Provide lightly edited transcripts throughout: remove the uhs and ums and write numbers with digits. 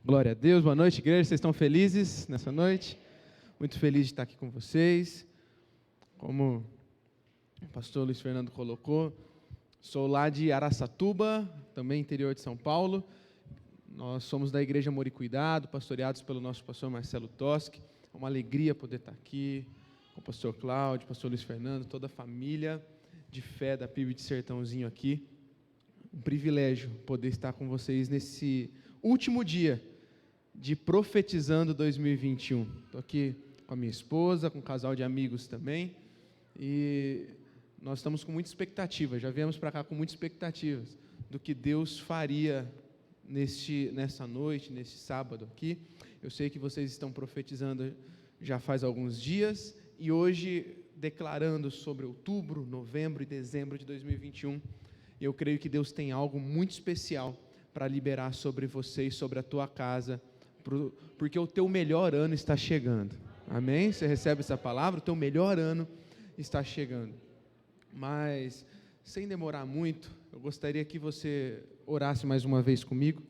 Glória a Deus, boa noite, igreja. Vocês estão felizes nessa noite? Muito feliz de estar aqui com vocês. Como o pastor Luiz Fernando colocou, sou lá de Araçatuba, também interior de São Paulo. Nós somos da Igreja Amor e Cuidado, pastoreados pelo nosso pastor Marcelo Toschi. É uma alegria poder estar aqui com o pastor Cláudio, pastor Luiz Fernando, toda a família de fé da PIB de Sertãozinho aqui. Um privilégio poder estar com vocês nesse último dia de Profetizando 2021. Estou aqui com a minha esposa, com um casal de amigos também, e nós estamos com muita expectativa, já viemos para cá com muitas expectativas do que Deus faria nessa noite, nesse sábado aqui. Eu sei que vocês estão profetizando já faz alguns dias, e hoje declarando sobre outubro, novembro e dezembro de 2021, eu creio que Deus tem algo muito especial para liberar sobre você e sobre a tua casa, porque o teu melhor ano está chegando. Amém? Você recebe essa palavra? O teu melhor ano está chegando. Mas, sem demorar muito, eu gostaria que você orasse mais uma vez comigo,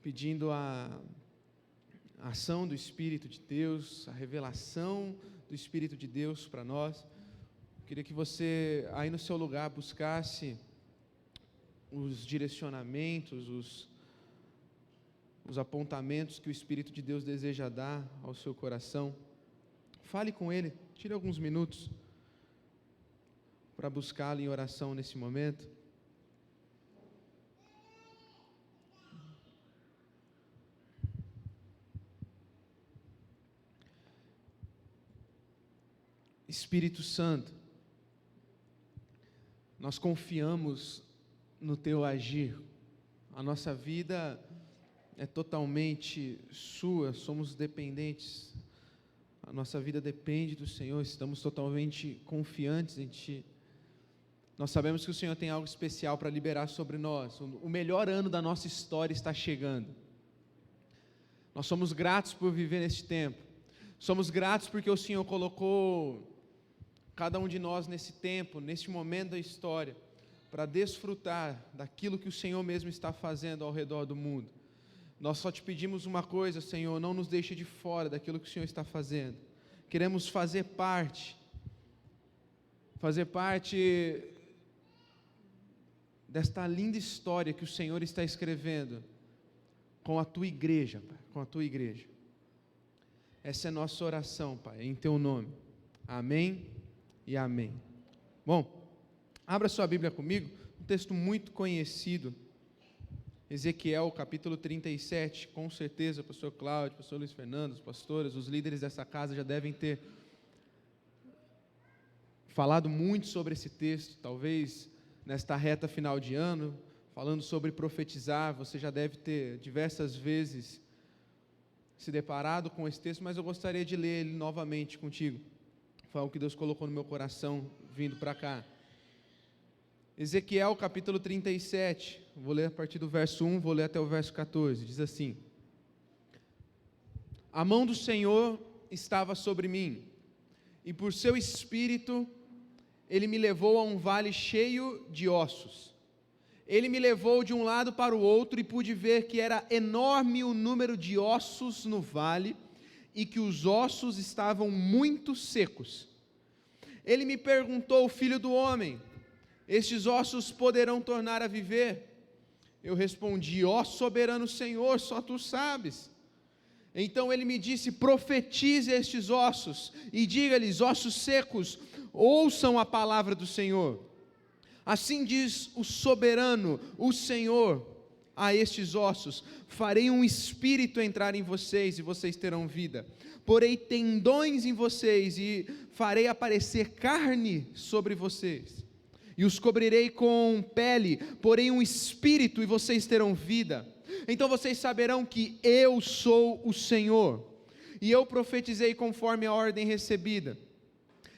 pedindo a ação do Espírito de Deus, a revelação do Espírito de Deus para nós. Eu queria que você, aí no seu lugar, buscasse os direcionamentos, os apontamentos que o Espírito de Deus deseja dar ao seu coração. Fale com Ele, tire alguns minutos para buscá-lo em oração nesse momento. Espírito Santo, nós confiamos no Teu agir. A nossa vida é totalmente Sua, somos dependentes. A nossa vida depende do Senhor, estamos totalmente confiantes em Ti. Nós sabemos que o Senhor tem algo especial para liberar sobre nós. O melhor ano da nossa história está chegando. Nós somos gratos por viver neste tempo. Somos gratos porque o Senhor colocou cada um de nós nesse tempo, neste momento da história, para desfrutar daquilo que o Senhor mesmo está fazendo ao redor do mundo. Nós só te pedimos uma coisa, Senhor, não nos deixe de fora daquilo que o Senhor está fazendo. Queremos fazer parte desta linda história que o Senhor está escrevendo com a Tua igreja, Pai, com a Tua igreja. Essa é a nossa oração, Pai, em Teu nome. Amém e amém. Bom, abra sua Bíblia comigo, um texto muito conhecido, Ezequiel, capítulo 37, com certeza o pastor Cláudio, o pastor Luiz Fernando, os pastores, os líderes dessa casa já devem ter falado muito sobre esse texto, talvez nesta reta final de ano, falando sobre profetizar, você já deve ter diversas vezes se deparado com esse texto, mas eu gostaria de ler ele novamente contigo, foi algo que Deus colocou no meu coração, vindo para cá. Ezequiel capítulo 37, vou ler a partir do verso 1, vou ler até o verso 14, diz assim: A mão do Senhor estava sobre mim, e por seu espírito Ele me levou a um vale cheio de ossos. Ele me levou de um lado para o outro, e pude ver que era enorme o número de ossos no vale, e que os ossos estavam muito secos. Ele me perguntou: Filho do homem, estes ossos poderão tornar a viver? Eu respondi: ó soberano Senhor, só Tu sabes. Então ele me disse: profetize a estes ossos, e diga-lhes: ossos secos, ouçam a palavra do Senhor. Assim diz o soberano, o Senhor, a estes ossos: farei um espírito entrar em vocês, e vocês terão vida. Porei tendões em vocês, e farei aparecer carne sobre vocês. E os cobrirei com pele, porém um espírito, e vocês terão vida. Então vocês saberão que eu sou o Senhor. E eu profetizei conforme a ordem recebida.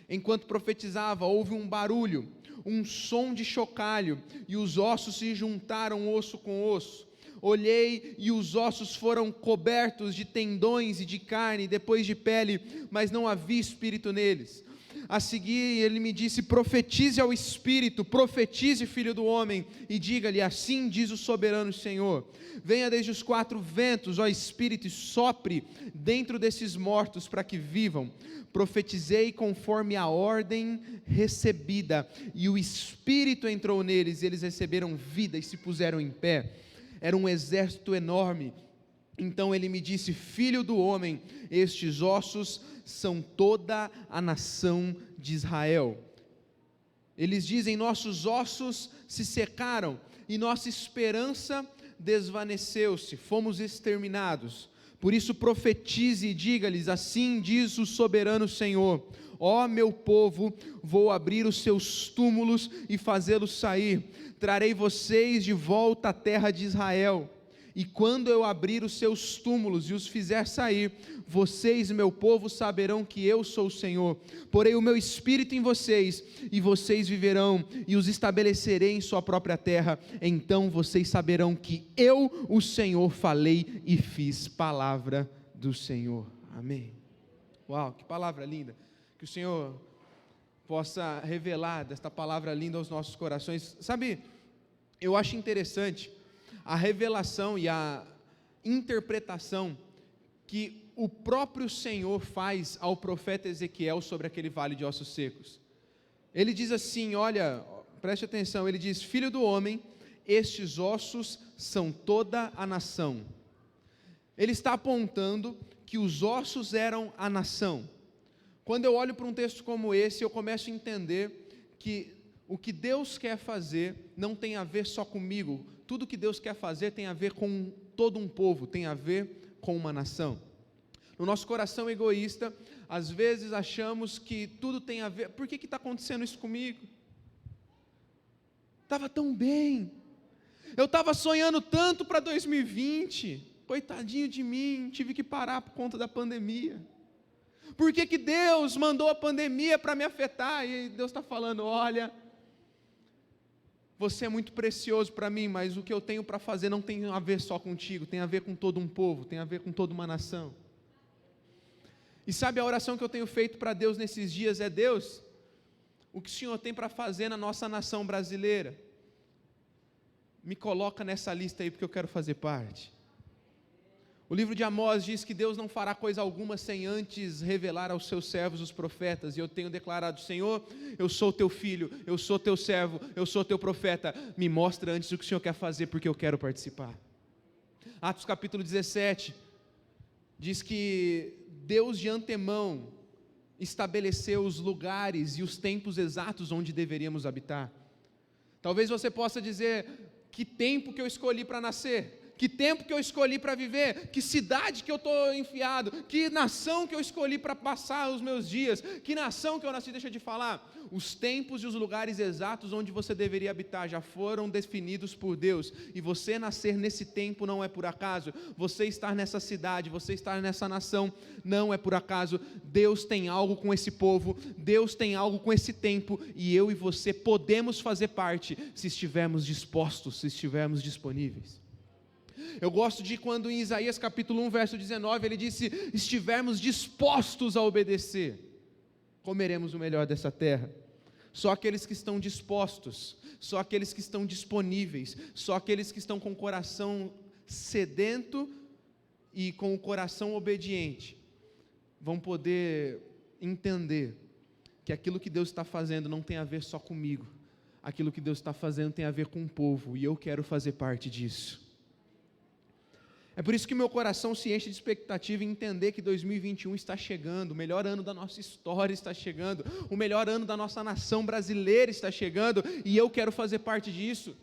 Enquanto profetizava, houve um barulho, um som de chocalho, e os ossos se juntaram osso com osso. Olhei, e os ossos foram cobertos de tendões e de carne, depois de pele, mas não havia espírito neles. A seguir, ele me disse: profetize ao Espírito, profetize, filho do homem, e diga-lhe: assim diz o soberano Senhor. Venha desde os 4 ventos, ó Espírito, e sopre dentro desses mortos para que vivam. Profetizei conforme a ordem recebida, e o Espírito entrou neles, e eles receberam vida e se puseram em pé. Era um exército enorme. Então ele me disse: filho do homem, estes ossos são toda a nação de Israel. Eles dizem: nossos ossos se secaram e nossa esperança desvaneceu-se, fomos exterminados. Por isso profetize e diga-lhes: assim diz o soberano Senhor: ó meu povo, vou abrir os seus túmulos e fazê-los sair, trarei vocês de volta à terra de Israel. E quando eu abrir os seus túmulos e os fizer sair, vocês, meu povo, saberão que eu sou o Senhor. Porei o meu espírito em vocês, e vocês viverão, e os estabelecerei em sua própria terra. Então vocês saberão que eu, o Senhor, falei e fiz. Palavra do Senhor. Amém. Uau, que palavra linda. Que o Senhor possa revelar desta palavra linda aos nossos corações. Sabe, eu acho interessante a revelação e a interpretação que o próprio Senhor faz ao profeta Ezequiel sobre aquele vale de ossos secos. Ele diz assim, olha, preste atenção, ele diz: filho do homem, estes ossos são toda a nação. Ele está apontando que os ossos eram a nação. Quando eu olho para um texto como esse, eu começo a entender que o que Deus quer fazer não tem a ver só comigo. Tudo que Deus quer fazer tem a ver com todo um povo, tem a ver com uma nação. No nosso coração egoísta, às vezes achamos que tudo tem a ver. Por que está acontecendo isso comigo? Estava tão bem, eu estava sonhando tanto para 2020, coitadinho de mim, tive que parar por conta da pandemia. Por que Deus mandou a pandemia para me afetar? E Deus está falando: olha, você é muito precioso para mim, mas o que eu tenho para fazer não tem a ver só contigo, tem a ver com todo um povo, tem a ver com toda uma nação. E sabe a oração que eu tenho feito para Deus nesses dias é: Deus, o que o Senhor tem para fazer na nossa nação brasileira? Me coloca nessa lista aí, porque eu quero fazer parte. O livro de Amós diz que Deus não fará coisa alguma sem antes revelar aos seus servos os profetas, e eu tenho declarado: Senhor, eu sou teu filho, eu sou teu servo, eu sou teu profeta, me mostra antes o que o Senhor quer fazer, porque eu quero participar. Atos capítulo 17, diz que Deus de antemão estabeleceu os lugares e os tempos exatos onde deveríamos habitar. Talvez você possa dizer: que tempo que eu escolhi para nascer? Que tempo que eu escolhi para viver? Que cidade que eu estou enfiado? Que nação que eu escolhi para passar os meus dias? Que nação que eu nasci? Deixa eu te falar, os tempos e os lugares exatos onde você deveria habitar já foram definidos por Deus, e você nascer nesse tempo não é por acaso, você estar nessa cidade, você estar nessa nação não é por acaso. Deus tem algo com esse povo, Deus tem algo com esse tempo, e eu e você podemos fazer parte, se estivermos dispostos, se estivermos disponíveis. Eu gosto de quando em Isaías capítulo 1, verso 19, ele disse: estivermos dispostos a obedecer, comeremos o melhor dessa terra. Só aqueles que estão dispostos, só aqueles que estão disponíveis, só aqueles que estão com o coração sedento e com o coração obediente, vão poder entender que aquilo que Deus está fazendo não tem a ver só comigo, aquilo que Deus está fazendo tem a ver com o povo, e eu quero fazer parte disso. É por isso que meu coração se enche de expectativa em entender que 2021 está chegando, o melhor ano da nossa história está chegando, o melhor ano da nossa nação brasileira está chegando, e eu quero fazer parte disso.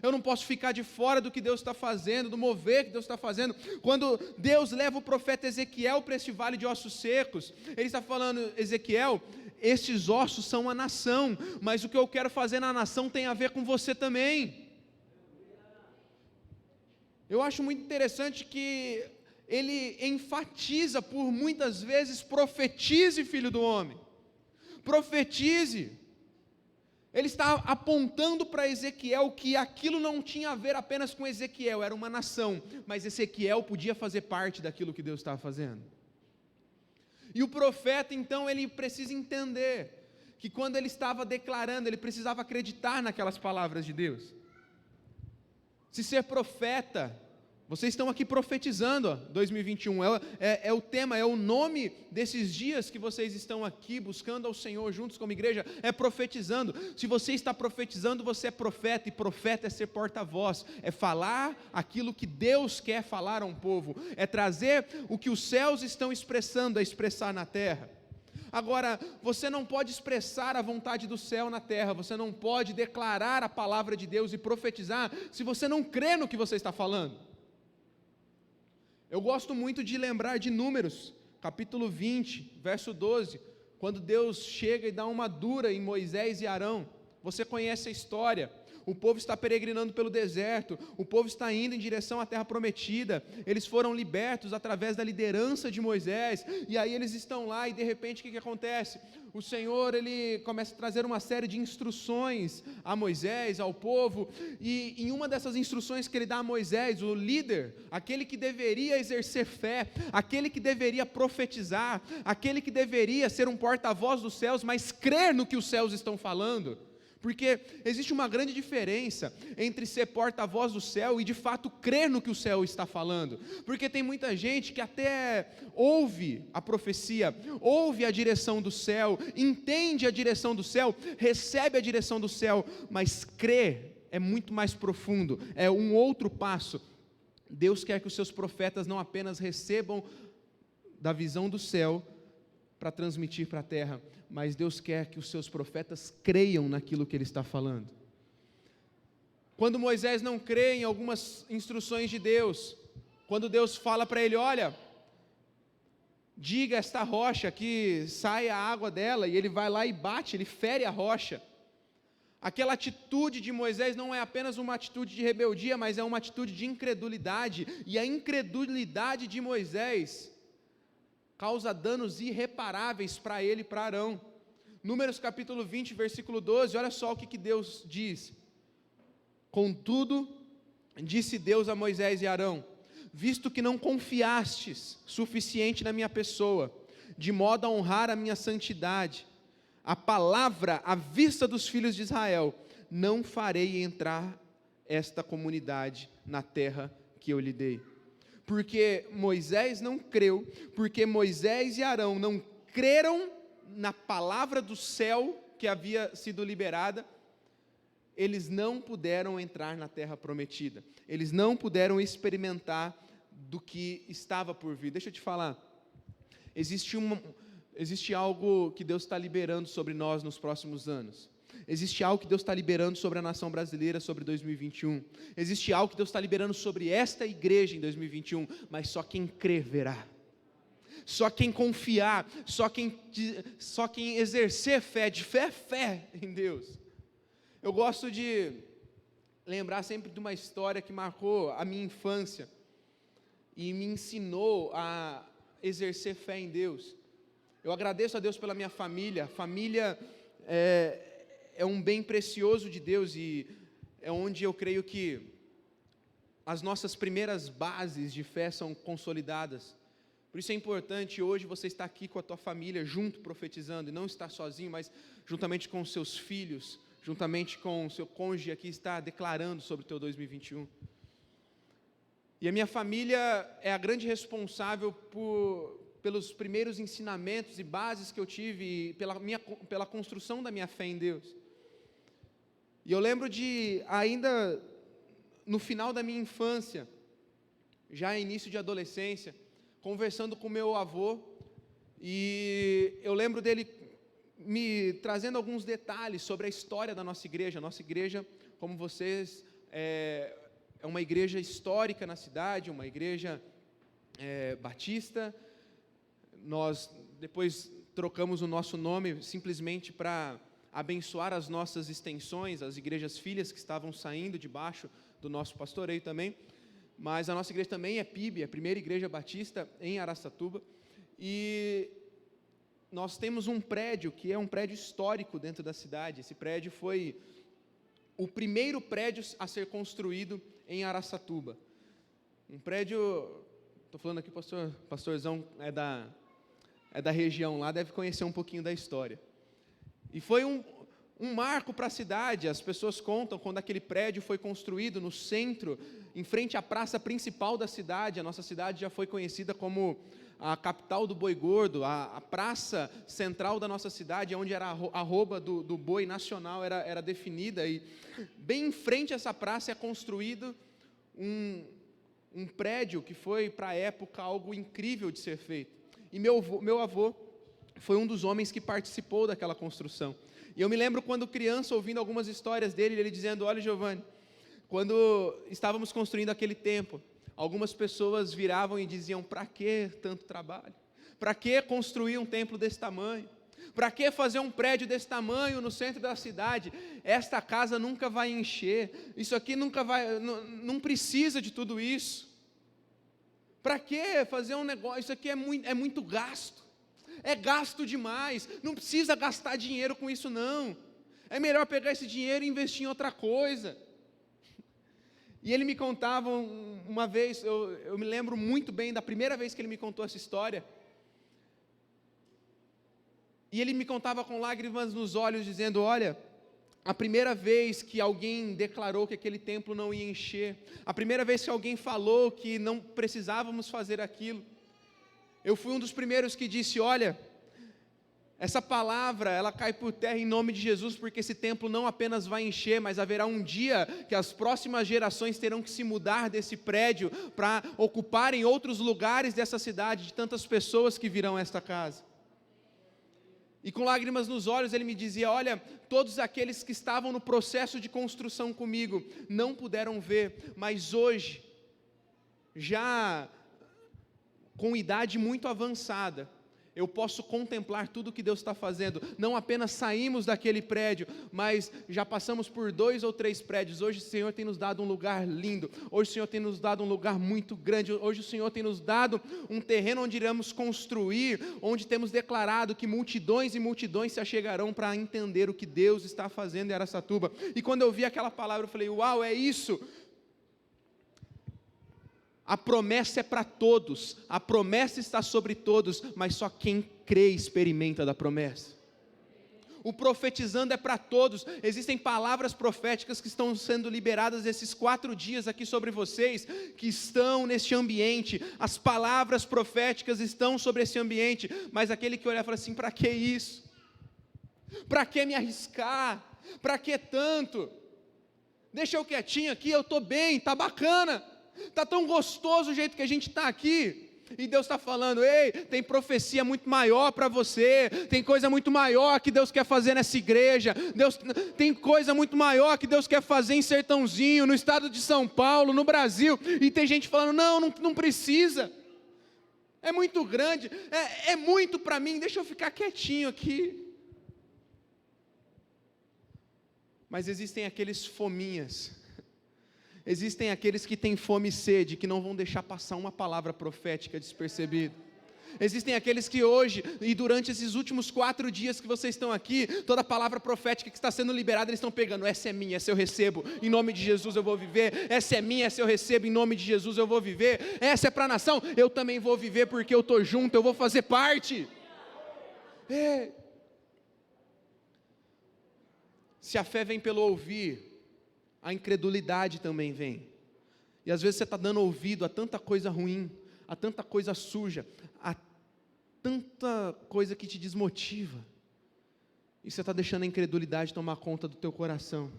Eu não posso ficar de fora do que Deus está fazendo, do mover que Deus está fazendo. Quando Deus leva o profeta Ezequiel para este vale de ossos secos, ele está falando: Ezequiel, estes ossos são a nação, mas o que eu quero fazer na nação tem a ver com você também. Eu acho muito interessante que ele enfatiza por muitas vezes: profetize, filho do homem, profetize. Ele está apontando para Ezequiel que aquilo não tinha a ver apenas com Ezequiel, era uma nação, mas Ezequiel podia fazer parte daquilo que Deus estava fazendo. E o profeta, então, ele precisa entender que quando ele estava declarando, ele precisava acreditar naquelas palavras de Deus. Se ser profeta, vocês estão aqui profetizando, 2021, é o tema, é o nome desses dias que vocês estão aqui buscando ao Senhor juntos como igreja, é profetizando. Se você está profetizando, você é profeta, e profeta é ser porta-voz, é falar aquilo que Deus quer falar a um povo, é trazer o que os céus estão expressando, a expressar na terra. Agora, você não pode expressar a vontade do céu na terra, você não pode declarar a palavra de Deus e profetizar, se você não crê no que você está falando. Eu gosto muito de lembrar de Números, capítulo 20, verso 12, quando Deus chega e dá uma dura em Moisés e Arão. Você conhece a história. O povo está peregrinando pelo deserto, o povo está indo em direção à terra prometida, eles foram libertos através da liderança de Moisés, e aí eles estão lá, e de repente o que acontece? O Senhor, ele começa a trazer uma série de instruções a Moisés, ao povo, e em uma dessas instruções que ele dá a Moisés, o líder, aquele que deveria exercer fé, aquele que deveria profetizar, aquele que deveria ser um porta-voz dos céus, mas crer no que os céus estão falando, porque existe uma grande diferença entre ser porta-voz do céu e de fato crer no que o céu está falando, porque tem muita gente que até ouve a profecia, ouve a direção do céu, entende a direção do céu, recebe a direção do céu, mas crer é muito mais profundo, é um outro passo. Deus quer que os seus profetas não apenas recebam da visão do céu para transmitir para a terra, mas Deus quer que os seus profetas creiam naquilo que Ele está falando. Quando Moisés não crê em algumas instruções de Deus, quando Deus fala para ele, olha, diga esta rocha que saia a água dela, e ele vai lá e bate, ele fere a rocha. Aquela atitude de Moisés não é apenas uma atitude de rebeldia, mas é uma atitude de incredulidade, e a incredulidade de Moisés causa danos irreparáveis para ele e para Arão. Números capítulo 20, versículo 12, olha só o que Deus diz. Contudo, disse Deus a Moisés e Arão, visto que não confiastes suficiente na minha pessoa, de modo a honrar a minha santidade, a palavra à vista dos filhos de Israel, não farei entrar esta comunidade na terra que eu lhe dei. Porque Moisés não creu, porque Moisés e Arão não creram na palavra do céu que havia sido liberada, eles não puderam entrar na terra prometida, eles não puderam experimentar do que estava por vir. Deixa eu te falar, existe algo que Deus está liberando sobre nós nos próximos anos. Existe algo que Deus está liberando sobre a nação brasileira, sobre 2021. Existe algo que Deus está liberando sobre esta igreja em 2021, mas só quem crer verá. Só quem confiar, só quem exercer fé, de fé em Deus. Eu gosto de lembrar sempre de uma história que marcou a minha infância e me ensinou a exercer fé em Deus. Eu agradeço a Deus pela minha família. Família é um bem precioso de Deus e é onde eu creio que as nossas primeiras bases de fé são consolidadas. Por isso é importante hoje você estar aqui com a tua família, junto profetizando, e não estar sozinho, mas juntamente com os seus filhos, juntamente com o seu cônjuge aqui, estar declarando sobre o teu 2021. E a minha família é a grande responsável pelos primeiros ensinamentos e bases que eu tive, pela construção da minha fé em Deus. E eu lembro de, ainda no final da minha infância, já início de adolescência, conversando com meu avô, e eu lembro dele me trazendo alguns detalhes sobre a história da nossa igreja. A nossa igreja, como vocês, é uma igreja histórica na cidade, uma igreja batista. Nós depois trocamos o nosso nome simplesmente para abençoar as nossas extensões, as igrejas filhas que estavam saindo debaixo do nosso pastoreio também. Mas a nossa igreja também é PIB, a primeira igreja batista em Araçatuba, e nós temos um prédio que é um prédio histórico dentro da cidade. Esse prédio foi o primeiro prédio a ser construído em Araçatuba. Um prédio, estou falando aqui, pastorzão, é da região lá, deve conhecer um pouquinho da história. E foi um marco para a cidade. As pessoas contam quando aquele prédio foi construído no centro, em frente à praça principal da cidade. A nossa cidade já foi conhecida como a capital do boi gordo, a praça central da nossa cidade, onde era a arroba do boi nacional era definida, e bem em frente a essa praça é construído um prédio que foi, para a época, algo incrível de ser feito. E meu avô foi um dos homens que participou daquela construção. E eu me lembro quando criança, ouvindo algumas histórias dele, ele dizendo: olha, Giovanni, quando estávamos construindo aquele templo, algumas pessoas viravam e diziam: para que tanto trabalho? Para que construir um templo desse tamanho? Para que fazer um prédio desse tamanho no centro da cidade? Esta casa nunca vai encher, isso aqui nunca vai, não precisa de tudo isso. Para que fazer um negócio? Isso aqui é muito gasto. É gasto demais, não precisa gastar dinheiro com isso não, é melhor pegar esse dinheiro e investir em outra coisa. E ele me contava uma vez, eu me lembro muito bem da primeira vez que ele me contou essa história, e ele me contava com lágrimas nos olhos, dizendo: olha, a primeira vez que alguém declarou que aquele templo não ia encher, a primeira vez que alguém falou que não precisávamos fazer aquilo, eu fui um dos primeiros que disse: olha, essa palavra, ela cai por terra em nome de Jesus, porque esse templo não apenas vai encher, mas haverá um dia que as próximas gerações terão que se mudar desse prédio para ocuparem outros lugares dessa cidade, de tantas pessoas que virão a esta casa. E com lágrimas nos olhos ele me dizia: olha, todos aqueles que estavam no processo de construção comigo não puderam ver, mas hoje, já com idade muito avançada, eu posso contemplar tudo o que Deus está fazendo. Não apenas saímos daquele prédio, mas já passamos por 2 ou 3 prédios. Hoje o Senhor tem nos dado um lugar lindo, hoje o Senhor tem nos dado um lugar muito grande, hoje o Senhor tem nos dado um terreno onde iremos construir, onde temos declarado que multidões e multidões se achegarão para entender o que Deus está fazendo em Araçatuba. E quando eu vi aquela palavra, eu falei: uau, é isso! A promessa é para todos, a promessa está sobre todos, mas só quem crê experimenta da promessa. O profetizando é para todos. Existem palavras proféticas que estão sendo liberadas esses 4 dias aqui sobre vocês, que estão neste ambiente. As palavras proféticas estão sobre esse ambiente, mas aquele que olha e fala assim: para que isso? Para que me arriscar? Para que tanto? Deixa eu quietinho aqui, eu estou bem, está bacana. Está tão gostoso o jeito que a gente está aqui. E Deus está falando: ei, tem profecia muito maior para você, tem coisa muito maior que Deus quer fazer nessa igreja, tem coisa muito maior que Deus quer fazer em Sertãozinho, no estado de São Paulo, no Brasil. E tem gente falando: não precisa, é muito grande, é muito para mim, deixa eu ficar quietinho aqui. Mas existem aqueles fominhas, existem aqueles que têm fome e sede, que não vão deixar passar uma palavra profética despercebida. Existem aqueles que hoje, e durante esses últimos 4 dias que vocês estão aqui, toda palavra profética que está sendo liberada, eles estão pegando: essa é minha, essa eu recebo, em nome de Jesus eu vou viver. Essa é minha, essa eu recebo, em nome de Jesus eu vou viver. Essa é para a nação, eu também vou viver, porque eu estou junto, eu vou fazer parte. Se a fé vem pelo ouvir, a incredulidade também vem. E às vezes você está dando ouvido a tanta coisa ruim, a tanta coisa suja, a tanta coisa que te desmotiva, e você está deixando a incredulidade tomar conta do teu coração.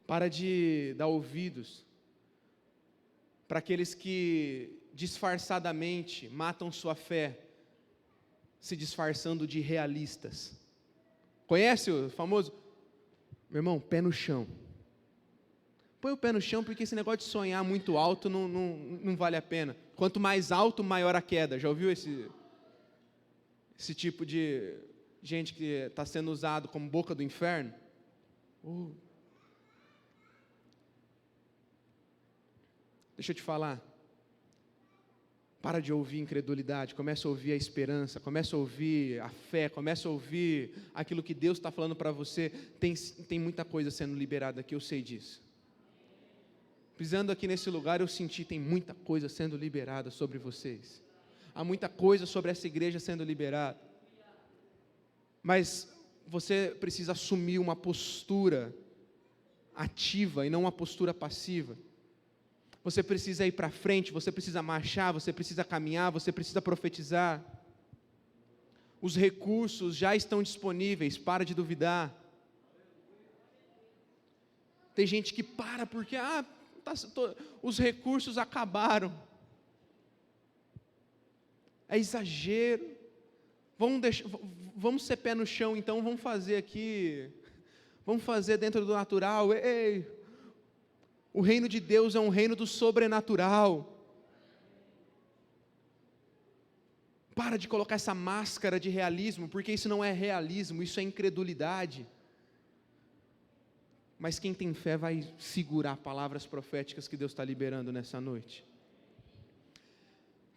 Para de dar ouvidos para aqueles que disfarçadamente matam sua fé, se disfarçando de realistas. Conhece o famoso? Meu irmão, pé no chão. Põe o pé no chão, porque esse negócio de sonhar muito alto não vale a pena. Quanto mais alto, maior a queda. Já ouviu esse tipo de gente que está sendo usado como boca do inferno? Deixa eu te falar. Para de ouvir incredulidade, começa a ouvir a esperança, começa a ouvir a fé, começa a ouvir aquilo que Deus está falando para você. Tem muita coisa sendo liberada aqui, eu sei disso. Pisando aqui nesse lugar, eu senti, tem muita coisa sendo liberada sobre vocês. há muita coisa sobre essa igreja sendo liberada. Mas você precisa assumir uma postura ativa e não uma postura passiva. Você precisa ir para frente, você precisa marchar, você precisa caminhar, você precisa profetizar. Os recursos já estão disponíveis, para de duvidar. Tem gente que para porque os recursos acabaram. É exagero. Vamos ser pé no chão, então vamos fazer aqui, vamos fazer dentro do natural. Ei, o reino de Deus é um reino do sobrenatural. Para de colocar essa máscara de realismo, porque isso não é realismo, isso é incredulidade. Mas quem tem fé vai segurar palavras proféticas que Deus está liberando nessa noite.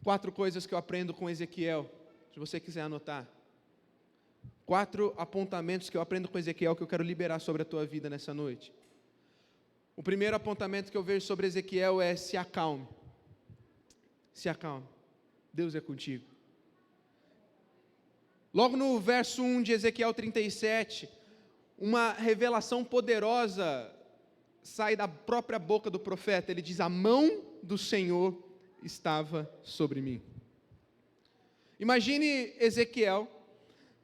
4 coisas que eu aprendo com Ezequiel, se você quiser anotar. 4 apontamentos que eu aprendo com Ezequiel, que eu quero liberar sobre a tua vida nessa noite. O primeiro apontamento que eu vejo sobre Ezequiel é: se acalme. Se acalme. Deus é contigo. Logo no verso 1 de Ezequiel 37, uma revelação poderosa sai da própria boca do profeta. Ele diz: a mão do Senhor estava sobre mim. Imagine Ezequiel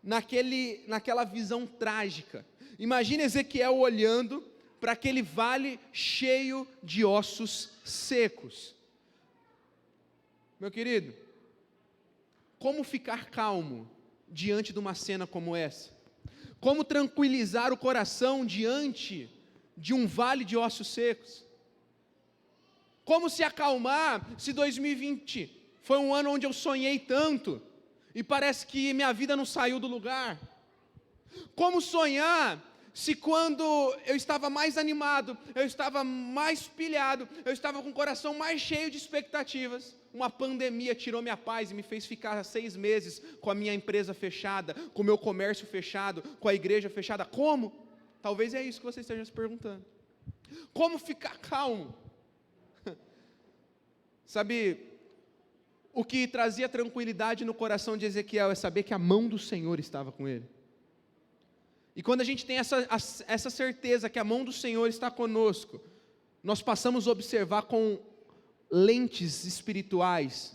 naquela visão trágica. Imagine Ezequiel olhando para aquele vale cheio de ossos secos. Meu querido, como ficar calmo diante de uma cena como essa? Como tranquilizar o coração diante de um vale de ossos secos? Como se acalmar se 2020 foi um ano onde eu sonhei tanto e parece que minha vida não saiu do lugar? Como sonhar se quando eu estava mais animado, eu estava mais pilhado, eu estava com o coração mais cheio de expectativas, uma pandemia tirou minha paz e me fez ficar 6 meses com a minha empresa fechada, com o meu comércio fechado, com a igreja fechada? Como? Talvez é isso que você esteja se perguntando. Como ficar calmo? Sabe, o que trazia tranquilidade no coração de Ezequiel é saber que a mão do Senhor estava com ele. E quando a gente tem essa certeza que a mão do Senhor está conosco, nós passamos a observar com lentes espirituais.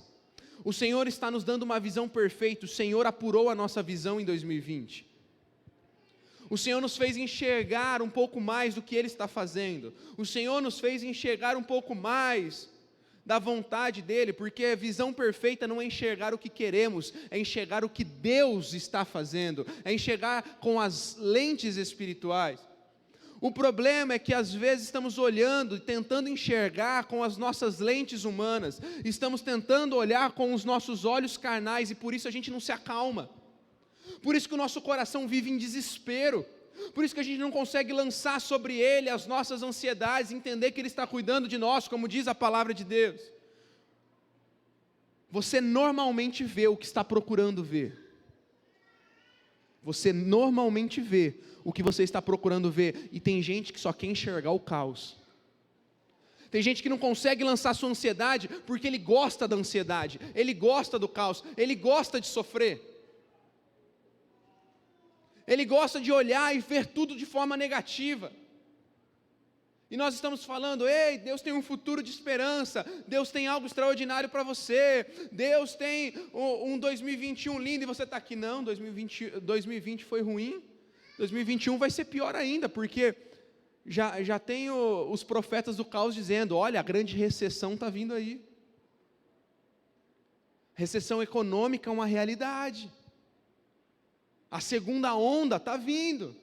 O Senhor está nos dando uma visão perfeita. O Senhor apurou a nossa visão em 2020. O Senhor nos fez enxergar um pouco mais do que Ele está fazendo. O Senhor nos fez enxergar um pouco mais da vontade dEle, porque a visão perfeita não é enxergar o que queremos, é enxergar o que Deus está fazendo, é enxergar com as lentes espirituais. O problema é que às vezes estamos olhando e tentando enxergar com as nossas lentes humanas, estamos tentando olhar com os nossos olhos carnais e por isso a gente não se acalma. Por isso que o nosso coração vive em desespero. Por isso que a gente não consegue lançar sobre Ele as nossas ansiedades, entender que Ele está cuidando de nós, como diz a palavra de Deus. Você normalmente vê o que está procurando ver. Você normalmente vê o que você está procurando ver, e tem gente que só quer enxergar o caos. Tem gente que não consegue lançar sua ansiedade, porque ele gosta da ansiedade, ele gosta do caos, ele gosta de sofrer. Ele gosta de olhar e ver tudo de forma negativa. E nós estamos falando: ei, Deus tem um futuro de esperança, Deus tem algo extraordinário para você, Deus tem um 2021 lindo, e você está aqui: não, 2020 foi ruim, 2021 vai ser pior ainda, porque já tem os profetas do caos dizendo: olha, a grande recessão está vindo aí. Recessão econômica é uma realidade. A segunda onda está vindo.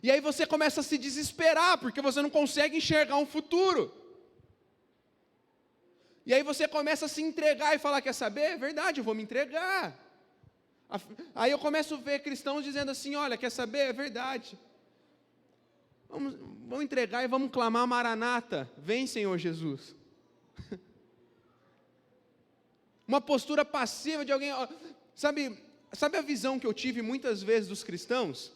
E aí você começa a se desesperar, porque você não consegue enxergar um futuro. E aí você começa a se entregar e falar: quer saber? É verdade, eu vou me entregar. Aí eu começo a ver cristãos dizendo assim: olha, quer saber? É verdade. Vamos entregar e vamos clamar: Maranata, vem Senhor Jesus. Uma postura passiva de alguém, sabe a visão que eu tive muitas vezes dos cristãos?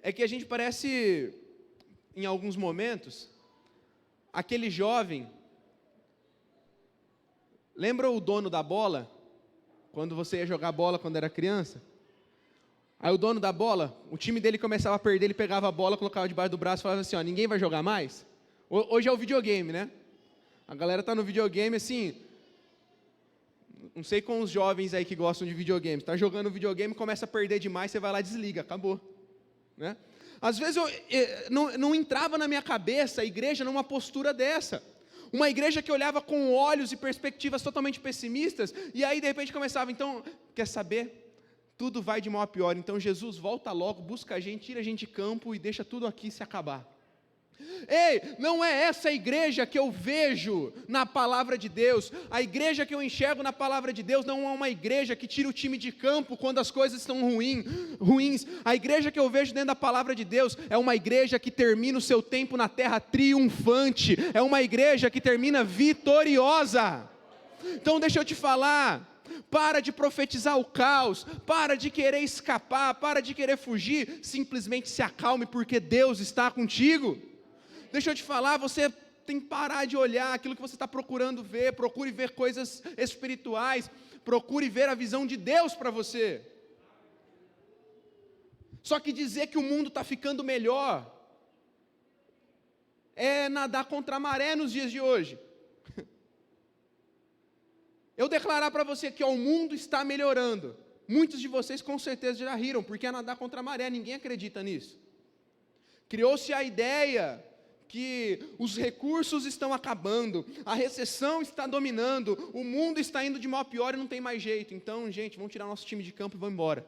É que a gente parece, em alguns momentos, aquele jovem Lembra o dono da bola? Quando você ia jogar bola quando era criança? Aí o dono da bola, o time dele começava a perder, ele pegava a bola, colocava debaixo do braço e falava assim, ó, ninguém vai jogar mais? Hoje é o videogame, né? A galera tá no videogame assim, não sei com os jovens aí que gostam de videogame, tá jogando videogame, começa a perder demais, você vai lá e desliga, acabou. Né? Às vezes não entrava na minha cabeça a igreja numa postura dessa. Uma igreja que olhava com olhos e perspectivas totalmente pessimistas, e aí de repente começava, então, quer saber? Tudo vai de mal a pior, então Jesus volta logo, busca a gente, tira a gente de campo e deixa tudo aqui se acabar. Ei, não é essa a igreja que eu vejo na palavra de Deus. A igreja que eu enxergo na palavra de Deus não é uma igreja que tira o time de campo quando as coisas estão ruins. A igreja que eu vejo dentro da palavra de Deus é uma igreja que termina o seu tempo na terra triunfante, é uma igreja que termina vitoriosa. Então deixa eu te falar, para de profetizar o caos, para de querer escapar, para de querer fugir, simplesmente se acalme porque Deus está contigo. Deixa eu te falar, você tem que parar de olhar aquilo que você está procurando ver, procure ver coisas espirituais, procure ver a visão de Deus para você. Só que dizer que o mundo está ficando melhor é nadar contra a maré nos dias de hoje. Eu declarar para você que o mundo está melhorando, muitos de vocês com certeza já riram, porque é nadar contra a maré, ninguém acredita nisso. Criou-se a ideia que os recursos estão acabando, a recessão está dominando, o mundo está indo de mal a pior e não tem mais jeito. Então, gente, vamos tirar nosso time de campo e vamos embora.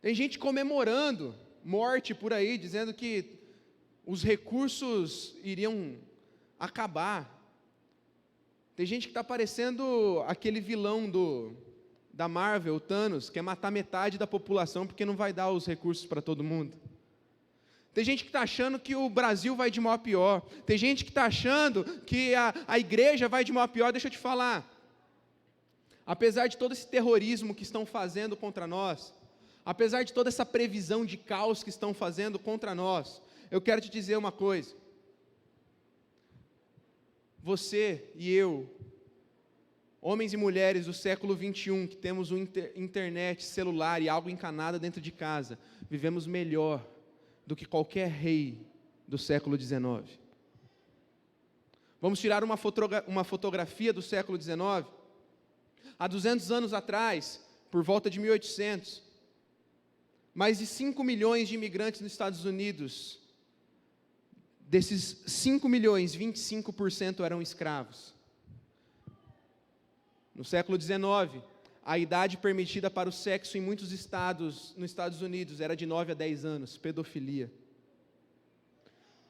Tem gente comemorando morte por aí, dizendo que os recursos iriam acabar. Tem gente que está parecendo aquele vilão da Marvel, o Thanos, quer matar metade da população porque não vai dar os recursos para todo mundo. Tem gente que está achando que o Brasil vai de mal a pior. Tem gente que está achando que a igreja vai de mal a pior. Deixa eu te falar. Apesar de todo esse terrorismo que estão fazendo contra nós, apesar de toda essa previsão de caos que estão fazendo contra nós, eu quero te dizer uma coisa. Você e eu, homens e mulheres do século 21, que temos internet, celular e algo encanado dentro de casa, vivemos melhor do que qualquer rei do século 19. Vamos tirar uma fotografia do século 19. Há 200 anos atrás, por volta de 1800, mais de 5 milhões de imigrantes nos Estados Unidos. Desses 5 milhões, 25% eram escravos. No século XIX, a idade permitida para o sexo em muitos estados nos Estados Unidos era de 9 a 10 anos, pedofilia.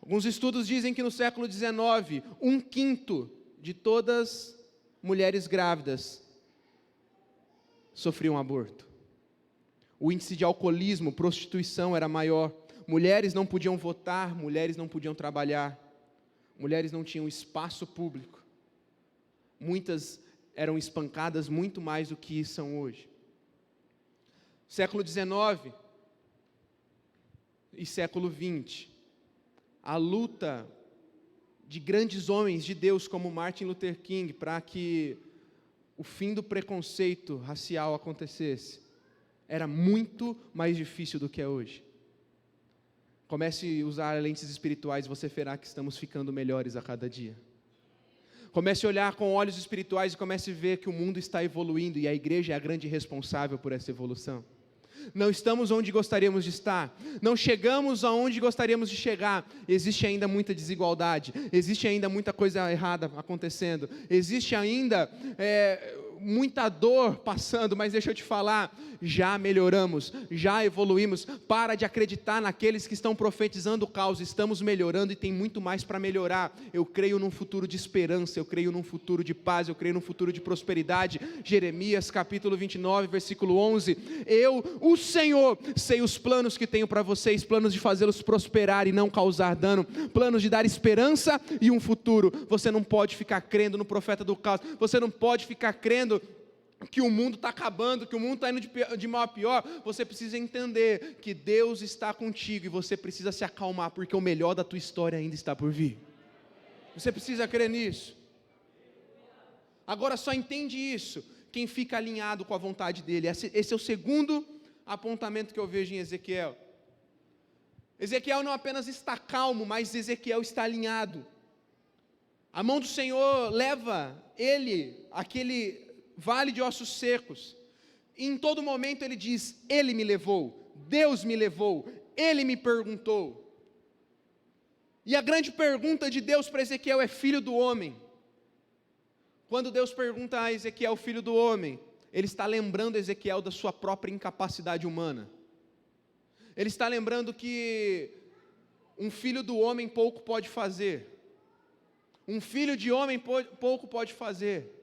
Alguns estudos dizem que no século XIX, 1/5 de todas mulheres grávidas sofriam aborto. O índice de alcoolismo, prostituição era maior. Mulheres não podiam votar, mulheres não podiam trabalhar, mulheres não tinham espaço público. Muitas eram espancadas muito mais do que são hoje. Século XIX e século XX, a luta de grandes homens de Deus como Martin Luther King para que o fim do preconceito racial acontecesse, era muito mais difícil do que é hoje. Comece a usar lentes espirituais e você verá que estamos ficando melhores a cada dia. Comece a olhar com olhos espirituais e comece a ver que o mundo está evoluindo e a igreja é a grande responsável por essa evolução. Não estamos onde gostaríamos de estar, não chegamos aonde gostaríamos de chegar, existe ainda muita desigualdade, existe ainda muita coisa errada acontecendo, existe ainda muita dor passando, mas deixa eu te falar, já melhoramos, já evoluímos. Para de acreditar naqueles que estão profetizando o caos, estamos melhorando e tem muito mais para melhorar. Eu creio num futuro de esperança, eu creio num futuro de paz, eu creio num futuro de prosperidade. Jeremias capítulo 29, versículo 11, eu, o Senhor, sei os planos que tenho para vocês, planos de fazê-los prosperar e não causar dano, planos de dar esperança e um futuro. Você não pode ficar crendo no profeta do caos, você não pode ficar crendo que o mundo está acabando, que o mundo está indo de mal a pior, você precisa entender que Deus está contigo e você precisa se acalmar, porque o melhor da tua história ainda está por vir. Você precisa crer nisso. Agora só entende isso quem fica alinhado com a vontade dele. Esse é o segundo apontamento que eu vejo em Ezequiel. Ezequiel não apenas está calmo, mas Ezequiel está alinhado. A mão do Senhor leva ele àquele vale de ossos secos. E em todo momento ele diz: Ele me levou, Deus me levou, Ele me perguntou. E a grande pergunta de Deus para Ezequiel é: filho do homem. Quando Deus pergunta a Ezequiel, filho do homem, Ele está lembrando Ezequiel da sua própria incapacidade humana. Ele está lembrando que um filho do homem pouco pode fazer. Um filho de homem pouco pode fazer.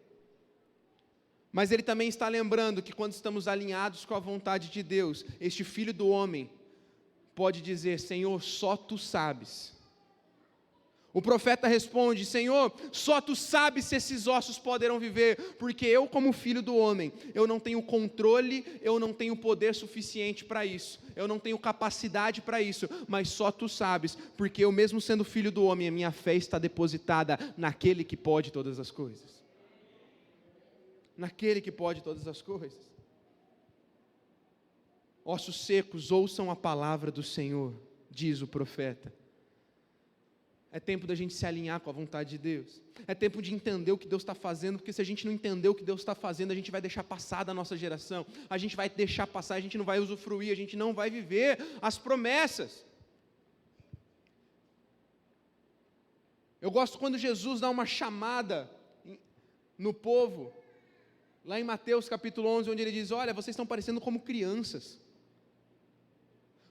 Mas ele também está lembrando que quando estamos alinhados com a vontade de Deus, este filho do homem pode dizer: Senhor, só Tu sabes. O profeta responde: Senhor, só Tu sabes se esses ossos poderão viver, porque eu, como filho do homem, eu não tenho controle, eu não tenho poder suficiente para isso, eu não tenho capacidade para isso, mas só Tu sabes, porque eu mesmo sendo filho do homem, a minha fé está depositada naquele que pode todas as coisas. Naquele que pode todas as coisas. Ossos secos, ouçam a palavra do Senhor, diz o profeta. É tempo da gente se alinhar com a vontade de Deus. É tempo de entender o que Deus está fazendo, porque se a gente não entender o que Deus está fazendo, a gente vai deixar passar da nossa geração, a gente vai deixar passar, a gente não vai usufruir, a gente não vai viver as promessas. Eu gosto quando Jesus dá uma chamada no povo, lá em Mateus capítulo 11, onde ele diz: olha, vocês estão parecendo como crianças.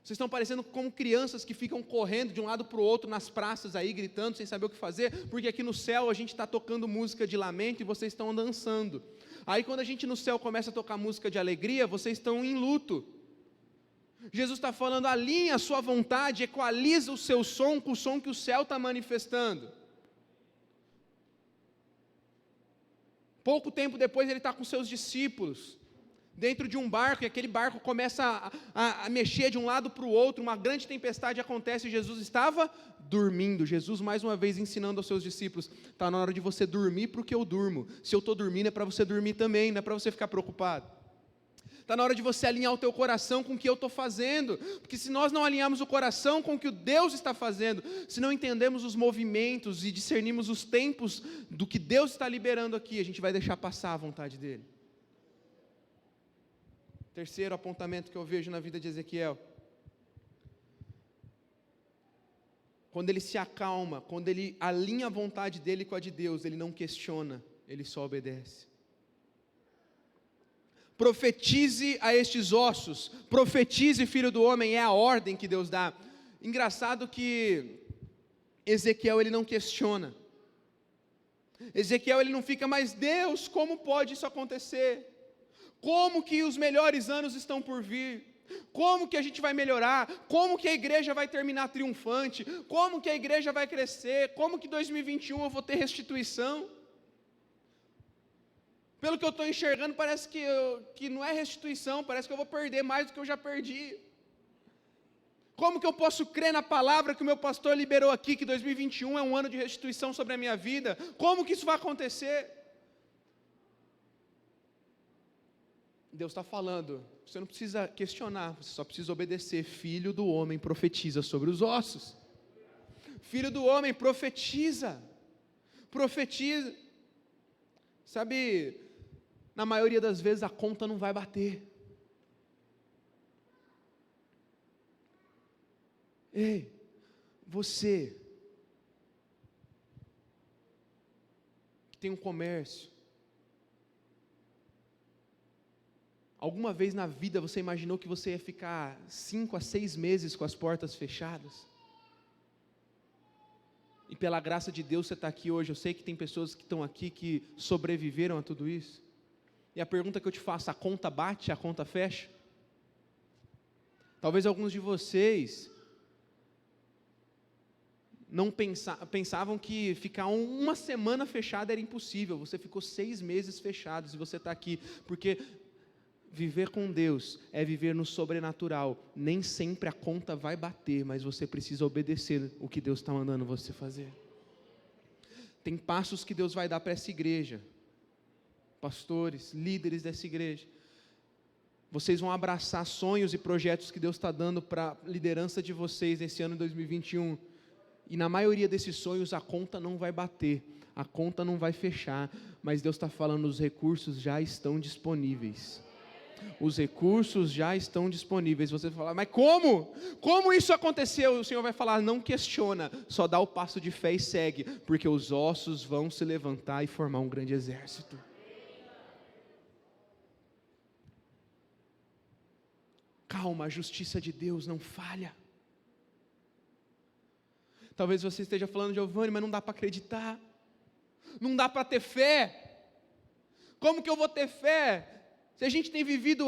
Vocês estão parecendo como crianças que ficam correndo de um lado para o outro nas praças aí, gritando, sem saber o que fazer, porque aqui no céu a gente está tocando música de lamento e vocês estão dançando. Aí quando a gente no céu começa a tocar música de alegria, vocês estão em luto. Jesus está falando: alinhe a sua vontade, equaliza o seu som com o som que o céu está manifestando. Pouco tempo depois ele está com seus discípulos, dentro de um barco, e aquele barco começa a mexer de um lado para o outro, uma grande tempestade acontece e Jesus estava dormindo. Jesus mais uma vez ensinando aos seus discípulos: está na hora de você dormir para o que eu durmo. Se eu estou dormindo é para você dormir também, não é para você ficar preocupado. Está na hora de você alinhar o teu coração com o que eu estou fazendo, porque se nós não alinharmos o coração com o que Deus está fazendo, se não entendemos os movimentos e discernimos os tempos do que Deus está liberando aqui, a gente vai deixar passar a vontade dEle. Terceiro apontamento que eu vejo na vida de Ezequiel: quando ele se acalma, quando ele alinha a vontade dele com a de Deus, ele não questiona, ele só obedece. Profetize a estes ossos, profetize, filho do homem, é a ordem que Deus dá. Engraçado que Ezequiel ele não questiona. Ezequiel ele não fica: mas Deus, como pode isso acontecer? Como que os melhores anos estão por vir? Como que a gente vai melhorar? Como que a igreja vai terminar triunfante? Como que a igreja vai crescer? Como que 2021 eu vou ter restituição? Pelo que eu estou enxergando, parece que não é restituição, parece que eu vou perder mais do que eu já perdi. Como que eu posso crer na palavra que o meu pastor liberou aqui, que 2021 é um ano de restituição sobre a minha vida? Como que isso vai acontecer? Deus está falando: você não precisa questionar, você só precisa obedecer. Filho do homem, profetiza sobre os ossos. Filho do homem, profetiza. Profetiza. Sabe, na maioria das vezes a conta não vai bater. Ei, você que tem um comércio, alguma vez na vida você imaginou que você ia ficar 5 a 6 meses com as portas fechadas? E pela graça de Deus você está aqui hoje. Eu sei que tem pessoas que estão aqui que sobreviveram a tudo isso. E a pergunta que eu te faço: a conta bate, a conta fecha? Talvez alguns de vocês pensavam que ficar uma semana fechado era impossível. Você ficou 6 meses fechados e você está aqui, porque viver com Deus é viver no sobrenatural. Nem sempre a conta vai bater, mas você precisa obedecer o que Deus está mandando você fazer. Tem passos que Deus vai dar para essa igreja, pastores, líderes dessa igreja. Vocês vão abraçar sonhos e projetos que Deus está dando para a liderança de vocês nesse ano de 2021. E na maioria desses sonhos a conta não vai bater, a conta não vai fechar, mas Deus está falando, os recursos já estão disponíveis. Os recursos já estão disponíveis. Você vai falar, mas como? Como isso aconteceu? O Senhor vai falar, não questiona, só dá o passo de fé e segue, porque os ossos vão se levantar e formar um grande exército. Calma, a justiça de Deus não falha. Talvez você esteja falando, Giovanni, mas não dá para acreditar, não dá para ter fé. Como que eu vou ter fé se a gente tem vivido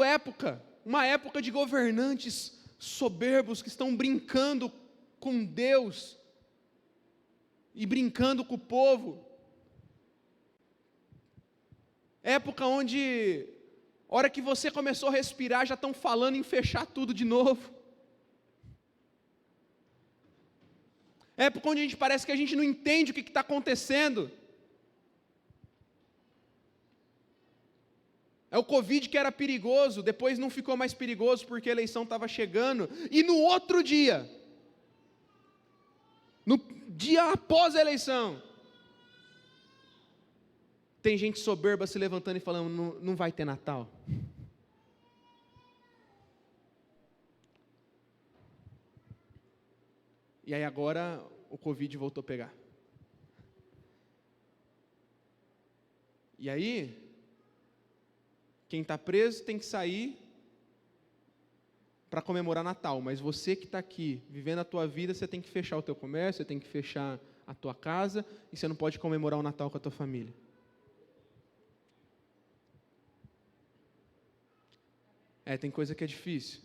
uma época de governantes soberbos que estão brincando com Deus e brincando com o povo? Época onde, hora que você começou a respirar, já estão falando em fechar tudo de novo. Época onde parece que a gente não entende o que está acontecendo. É o Covid que era perigoso, depois não ficou mais perigoso porque a eleição estava chegando. E no outro dia, no dia após a eleição, tem gente soberba se levantando e falando, não vai ter Natal. E aí agora o Covid voltou a pegar. E aí, quem está preso tem que sair para comemorar Natal. Mas você que está aqui, vivendo a tua vida, você tem que fechar o teu comércio, você tem que fechar a tua casa, e você não pode comemorar o Natal com a tua família. Tem coisa que é difícil,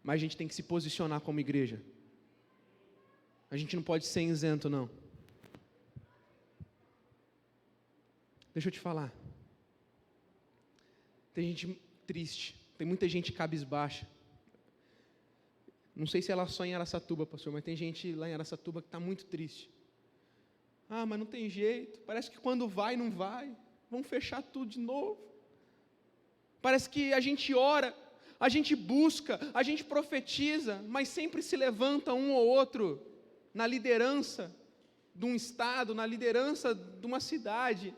mas a gente tem que se posicionar como igreja. A gente não pode ser isento, não. Deixa eu te falar. Tem gente triste, tem muita gente cabisbaixa. Não sei se ela só em Araçatuba, pastor, mas tem gente lá em Araçatuba que está muito triste. Mas não tem jeito, parece que quando vai, não vai. Vamos fechar tudo de novo. Parece que a gente ora, a gente busca, a gente profetiza, mas sempre se levanta um ou outro na liderança de um estado, na liderança de uma cidade,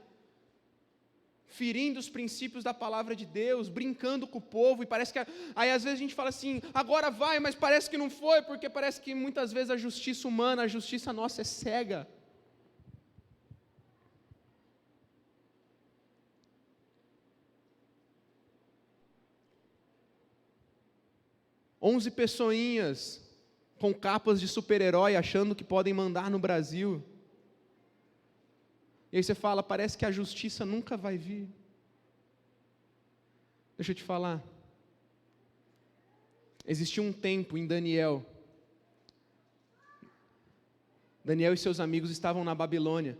ferindo os princípios da palavra de Deus, brincando com o povo, e parece que, aí às vezes a gente fala assim, agora vai, mas parece que não foi, porque parece que muitas vezes a justiça humana, a justiça nossa é cega. Onze pessoinhas com capas de super-herói, achando que podem mandar no Brasil. E aí você fala, parece que a justiça nunca vai vir. Deixa eu te falar. Existiu um tempo em Daniel. Daniel e seus amigos estavam na Babilônia.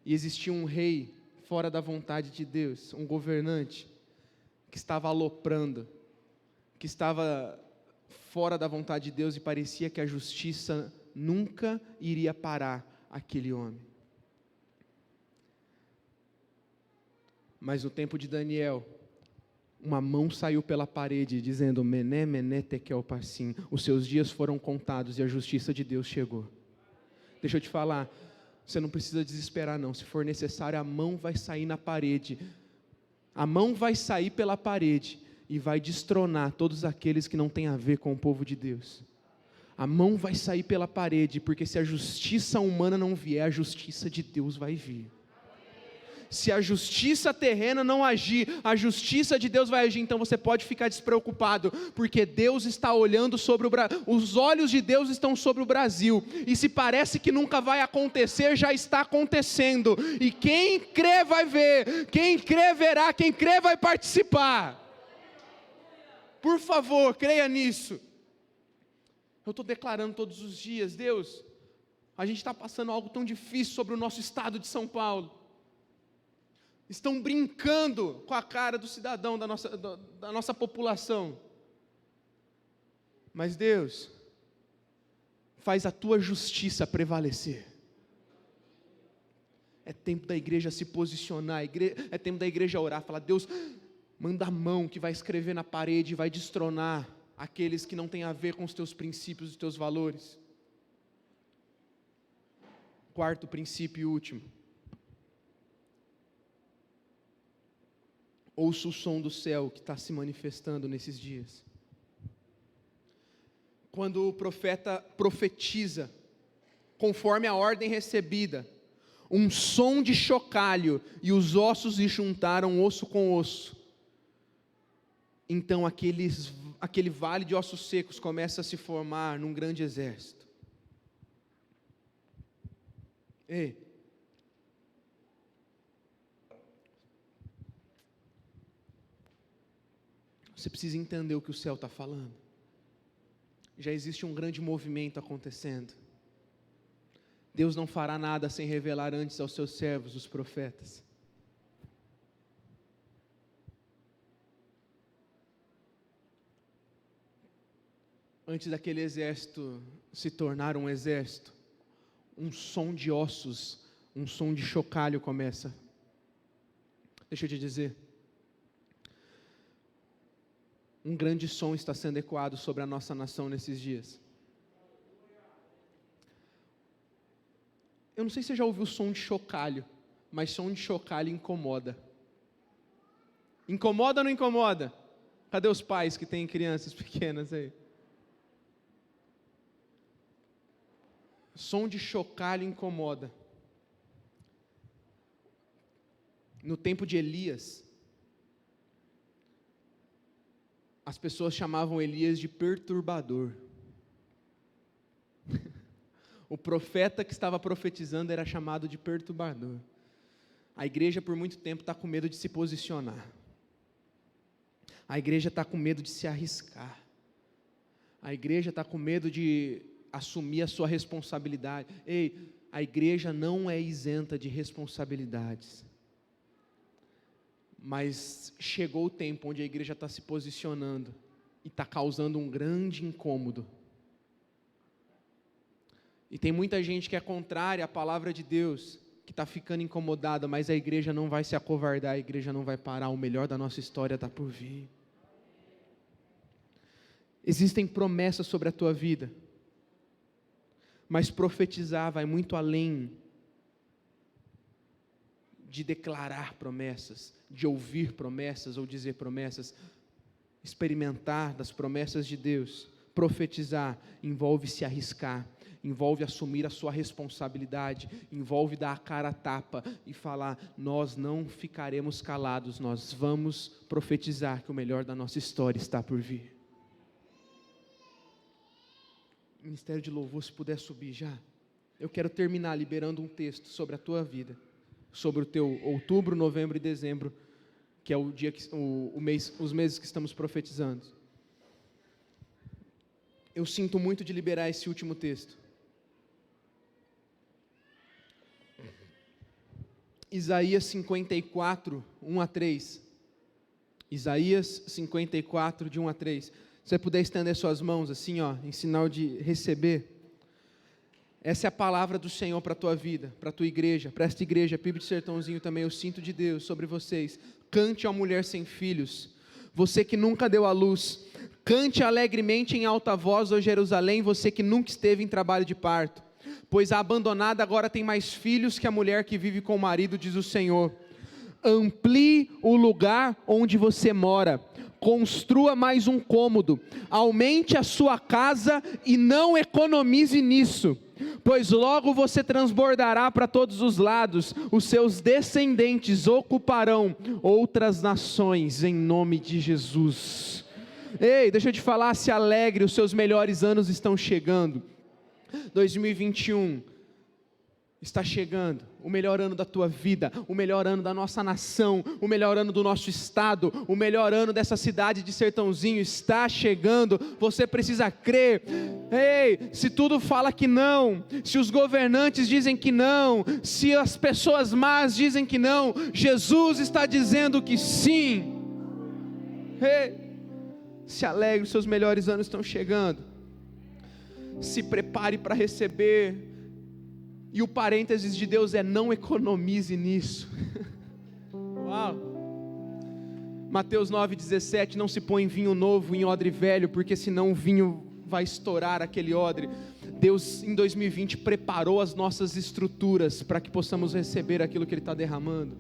E existia um rei fora da vontade de Deus, um governante, que estava aloprando, que estava fora da vontade de Deus, e parecia que a justiça nunca iria parar aquele homem. Mas no tempo de Daniel, uma mão saiu pela parede dizendo, Mené, Mené, Tekel, Parsim, os seus dias foram contados e a justiça de Deus chegou. Deixa eu te falar, você não precisa desesperar não, se for necessário a mão vai sair na parede, a mão vai sair pela parede, e vai destronar todos aqueles que não têm a ver com o povo de Deus. A mão vai sair pela parede, porque se a justiça humana não vier, a justiça de Deus vai vir. Se a justiça terrena não agir, a justiça de Deus vai agir. Então você pode ficar despreocupado, porque Deus está olhando sobre o Brasil, os olhos de Deus estão sobre o Brasil, e se parece que nunca vai acontecer, já está acontecendo, e quem crê vai ver, quem crê verá, quem crê vai participar. Por favor, creia nisso. Eu estou declarando todos os dias, Deus, a gente está passando algo tão difícil sobre o nosso estado de São Paulo. Estão brincando com a cara do cidadão, da nossa população. Mas Deus, faz a tua justiça prevalecer. É tempo da igreja se posicionar, é tempo da igreja orar, falar: Deus, manda a mão que vai escrever na parede e vai destronar aqueles que não têm a ver com os teus princípios e os teus valores. Quarto princípio e último. Ouça o som do céu que está se manifestando nesses dias. Quando o profeta profetiza, conforme a ordem recebida, um som de chocalho, e os ossos se juntaram osso com osso. Então aquele vale de ossos secos começa a se formar num grande exército. Ei, você precisa entender o que o céu está falando. Já existe um grande movimento acontecendo. Deus não fará nada sem revelar antes aos seus servos, os profetas. Antes daquele exército se tornar um exército, um som de ossos, um som de chocalho começa. Deixa eu te dizer, um grande som está sendo ecoado sobre a nossa nação nesses dias. Eu não sei se você já ouviu o som de chocalho, mas som de chocalho incomoda. Incomoda ou não incomoda? Cadê os pais que têm crianças pequenas aí? Som de chocalho incomoda. No tempo de Elias, as pessoas chamavam Elias de perturbador. O profeta que estava profetizando era chamado de perturbador. A igreja por muito tempo está com medo de se posicionar. A igreja está com medo de se arriscar. A igreja está com medo de assumir a sua responsabilidade. Ei, a igreja não é isenta de responsabilidades. Mas chegou o tempo onde a igreja está se posicionando e está causando um grande incômodo. E tem muita gente que é contrária à palavra de Deus, que está ficando incomodada, mas a igreja não vai se acovardar, a igreja não vai parar, o melhor da nossa história está por vir. Existem promessas sobre a tua vida, mas profetizar vai muito além de declarar promessas, de ouvir promessas ou dizer promessas. Experimentar das promessas de Deus, profetizar, envolve se arriscar, envolve assumir a sua responsabilidade, envolve dar a cara a tapa e falar: nós não ficaremos calados, nós vamos profetizar que o melhor da nossa história está por vir. Ministério de Louvor, se puder subir já. Eu quero terminar liberando um texto sobre a tua vida, sobre o teu outubro, novembro e dezembro, que é o dia que, os meses que estamos profetizando. Eu sinto muito de liberar esse último texto. Isaías 54, 1 a 3. Isaías 54, de 1 a 3. Se você puder estender suas mãos assim, ó, em sinal de receber. Essa é a palavra do Senhor para a tua vida, para a tua igreja, para esta igreja, PIB de Sertãozinho também. Eu sinto de Deus sobre vocês. Cante a mulher sem filhos, você que nunca deu à luz. Cante alegremente em alta voz, ó Jerusalém, você que nunca esteve em trabalho de parto. Pois a abandonada agora tem mais filhos que a mulher que vive com o marido, diz o Senhor. Amplie o lugar onde você mora, construa mais um cômodo, aumente a sua casa e não economize nisso, pois logo você transbordará para todos os lados, os seus descendentes ocuparão outras nações, em nome de Jesus. Ei, deixa eu te falar, se alegre, os seus melhores anos estão chegando. 2021 está chegando, o melhor ano da tua vida, o melhor ano da nossa nação, o melhor ano do nosso estado, o melhor ano dessa cidade de Sertãozinho está chegando. Você precisa crer. Ei, se tudo fala que não, se os governantes dizem que não, se as pessoas más dizem que não, Jesus está dizendo que sim. Ei, se alegre, os seus melhores anos estão chegando. Se prepare para receber. E o parênteses de Deus é: não economize nisso. Uau! Mateus 9,17: não se põe vinho novo em odre velho, porque senão o vinho vai estourar aquele odre. Deus em 2020 preparou as nossas estruturas para que possamos receber aquilo que Ele está derramando.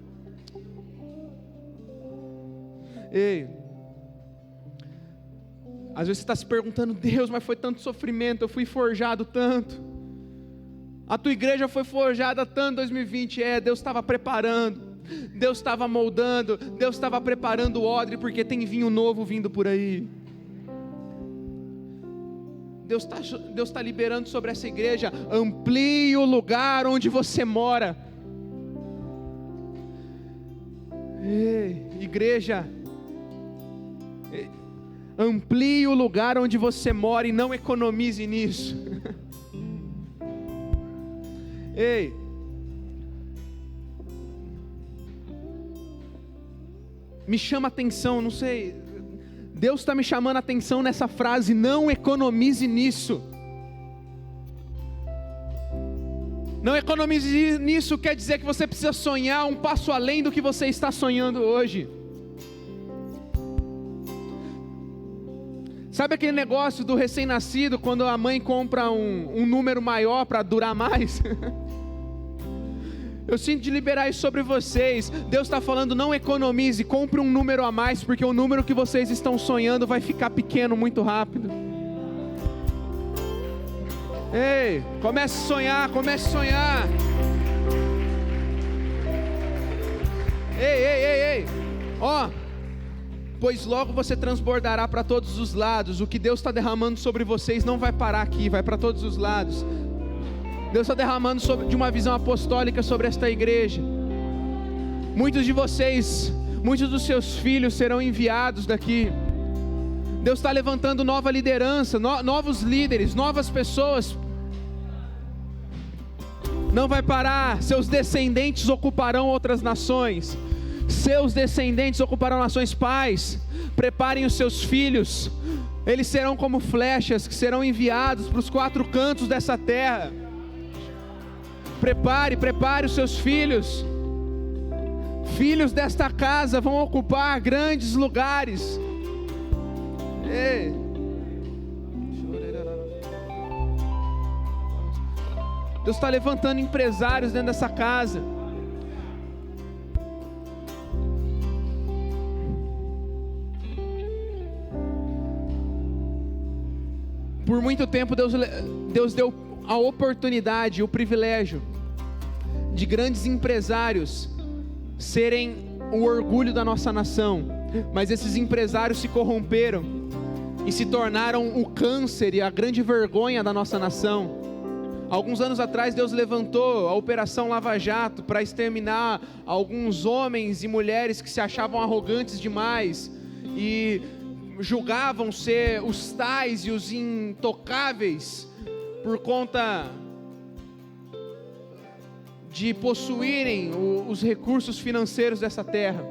Ei, às vezes você está se perguntando: Deus, mas foi tanto sofrimento, eu fui forjado tanto. A tua igreja foi forjada tanto em 2020, Deus estava preparando, Deus estava moldando, Deus estava preparando o odre, porque tem vinho novo vindo por aí. Deus está liberando sobre essa igreja: amplie o lugar onde você mora. Ei, igreja, amplie o lugar onde você mora e não economize nisso. Ei, me chama a atenção, não sei, Deus está me chamando a atenção nessa frase: não economize nisso. Não economize nisso quer dizer que você precisa sonhar um passo além do que você está sonhando hoje. Sabe aquele negócio do recém-nascido, quando a mãe compra um número maior para durar mais? Eu sinto de liberar isso sobre vocês. Deus está falando: não economize, compre um número a mais, porque o número que vocês estão sonhando vai ficar pequeno muito rápido. Ei, comece a sonhar, comece a sonhar. Ei, ó, pois logo você transbordará para todos os lados. O que Deus está derramando sobre vocês não vai parar aqui, vai para todos os lados. Deus está derramando de uma visão apostólica sobre esta igreja. Muitos de vocês, muitos dos seus filhos serão enviados daqui. Deus está levantando nova liderança, novos líderes, novas pessoas. Não vai parar. Seus descendentes ocuparão outras nações. Seus descendentes ocuparão nações. Pais, preparem os seus filhos. Eles serão como flechas que serão enviados para os 4 cantos dessa terra. Prepare os seus filhos. Filhos desta casa vão ocupar grandes lugares. Ei. Deus está levantando empresários dentro dessa casa. Por muito tempo Deus deu a oportunidade, o privilégio de grandes empresários serem o orgulho da nossa nação, mas esses empresários se corromperam e se tornaram o câncer e a grande vergonha da nossa nação. Alguns anos atrás Deus levantou a Operação Lava Jato para exterminar alguns homens e mulheres que se achavam arrogantes demais e julgavam ser os tais e os intocáveis por conta de possuírem os recursos financeiros dessa terra.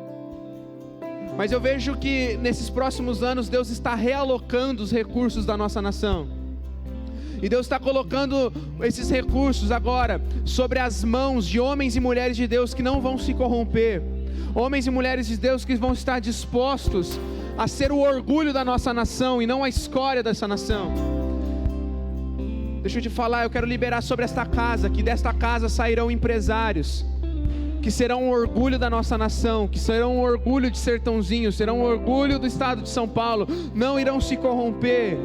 Mas eu vejo que nesses próximos anos Deus está realocando os recursos da nossa nação. E Deus está colocando esses recursos agora sobre as mãos de homens e mulheres de Deus que não vão se corromper. Homens e mulheres de Deus que vão estar dispostos a ser o orgulho da nossa nação e não a escória dessa nação. Deixa eu te falar, eu quero liberar sobre esta casa, que desta casa sairão empresários que serão um orgulho da nossa nação, que serão um orgulho de Sertãozinho, serão um orgulho do estado de São Paulo, não irão se corromper.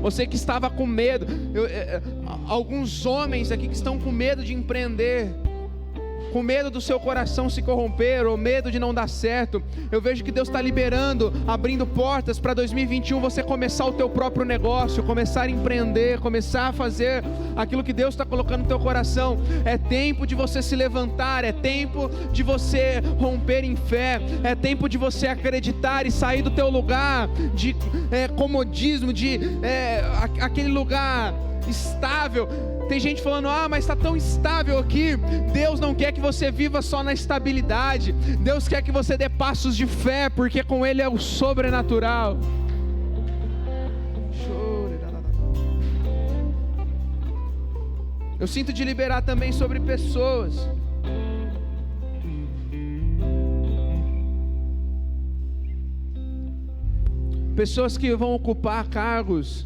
Você que estava com medo, alguns homens aqui que estão com medo de empreender, com medo do seu coração se corromper, ou medo de não dar certo, eu vejo que Deus está liberando, abrindo portas para 2021 você começar o teu próprio negócio, começar a empreender, começar a fazer aquilo que Deus está colocando no teu coração. É tempo de você se levantar, é tempo de você romper em fé, é tempo de você acreditar e sair do teu lugar de comodismo, de aquele lugar estável. Tem gente falando, mas está tão estável aqui. Deus não quer que você viva só na estabilidade, Deus quer que você dê passos de fé, porque com Ele é o sobrenatural. Eu sinto de liberar também sobre pessoas. Pessoas que vão ocupar cargos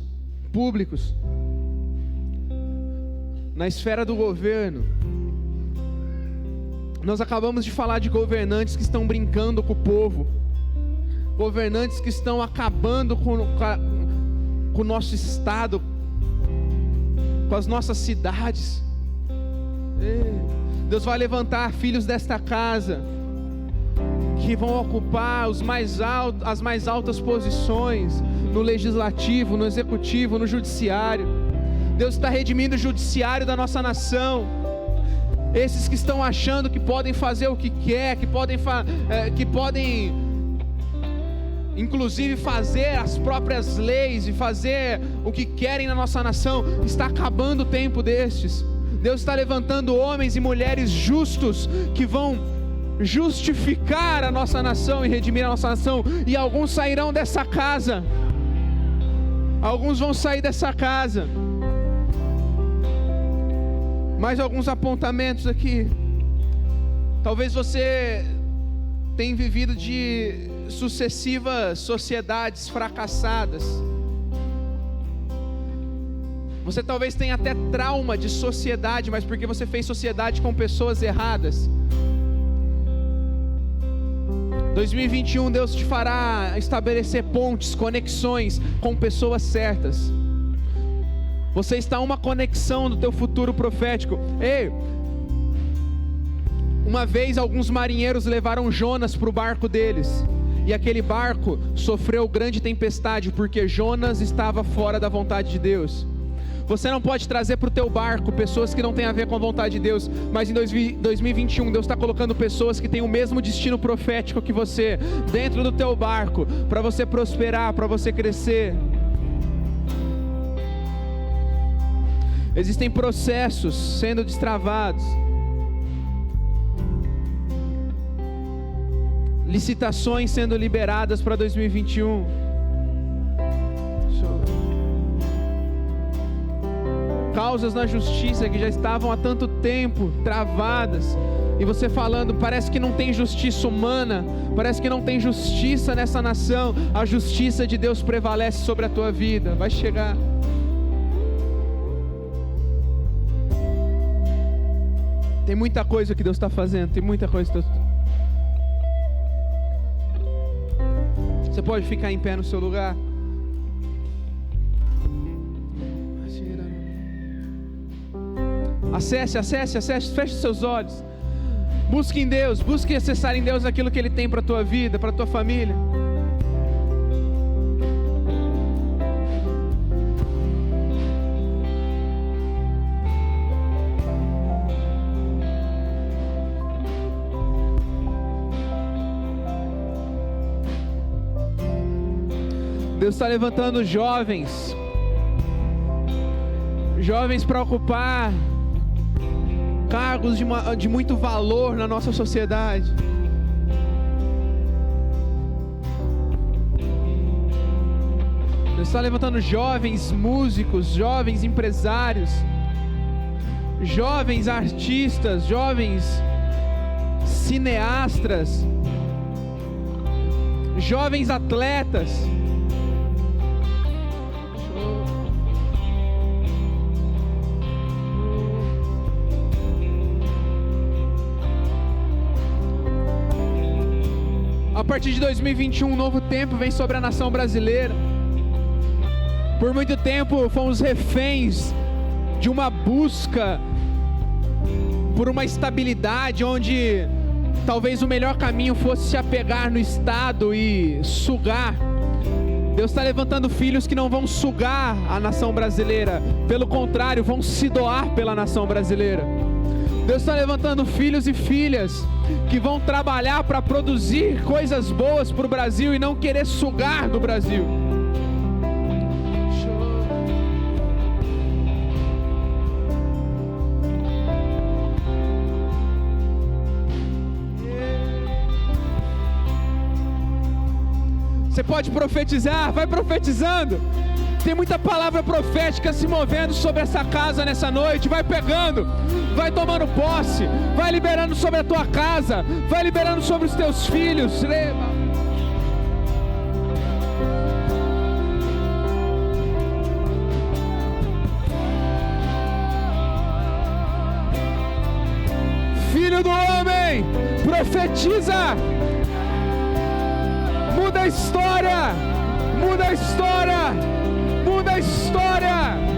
públicos na esfera do governo. Nós acabamos de falar de governantes que estão brincando com o povo, governantes que estão acabando com o nosso estado, com as nossas cidades. Deus vai levantar filhos desta casa que vão ocupar as mais altas posições no legislativo, no executivo, no judiciário. Deus está redimindo o judiciário da nossa nação. Esses que estão achando que podem fazer o que quer, que podem inclusive fazer as próprias leis e fazer o que querem na nossa nação, está acabando o tempo destes. Deus está levantando homens e mulheres justos que vão justificar a nossa nação e redimir a nossa nação. E alguns sairão dessa casa. Alguns vão sair dessa casa. Mais alguns apontamentos aqui. Talvez você tenha vivido de sucessivas sociedades fracassadas. Você talvez tenha até trauma de sociedade, mas porque você fez sociedade com pessoas erradas. 2021 Deus te fará estabelecer pontes, conexões com pessoas certas. Você está a uma conexão do teu futuro profético. Uma vez alguns marinheiros levaram Jonas para o barco deles, e aquele barco sofreu grande tempestade, porque Jonas estava fora da vontade de Deus. Você não pode trazer para o teu barco pessoas que não têm a ver com a vontade de Deus, mas em 2021 Deus está colocando pessoas que têm o mesmo destino profético que você dentro do teu barco, para você prosperar, para você crescer. Existem processos sendo destravados, licitações sendo liberadas para 2021. Causas na justiça que já estavam há tanto tempo travadas, e você falando, parece que não tem justiça humana, parece que não tem justiça nessa nação. A justiça de Deus prevalece sobre a tua vida. Vai chegar. Tem muita coisa que Deus está fazendo, tem muita coisa que Deus... Você pode ficar em pé no seu lugar? Acesse, feche os seus olhos. Busque em Deus, busque acessar em Deus aquilo que Ele tem para a tua vida, para a tua família. Deus está levantando jovens para ocupar cargos de muito valor na nossa sociedade. Deus está levantando jovens músicos, jovens empresários, jovens artistas, jovens cineastas, jovens atletas. A partir de 2021, um novo tempo vem sobre a nação brasileira. Por muito tempo fomos reféns de uma busca por uma estabilidade onde talvez o melhor caminho fosse se apegar no Estado e sugar. Deus está levantando filhos que não vão sugar a nação brasileira, pelo contrário, vão se doar pela nação brasileira. Deus está levantando filhos e filhas que vão trabalhar para produzir coisas boas para o Brasil e não querer sugar do Brasil. Você pode profetizar, vai profetizando. Tem muita palavra profética se movendo sobre essa casa nessa noite. Vai pegando, vai tomando posse, vai liberando sobre a tua casa, vai liberando sobre os teus filhos. Filho do homem, profetiza. Muda a história, muda a história, muda a história.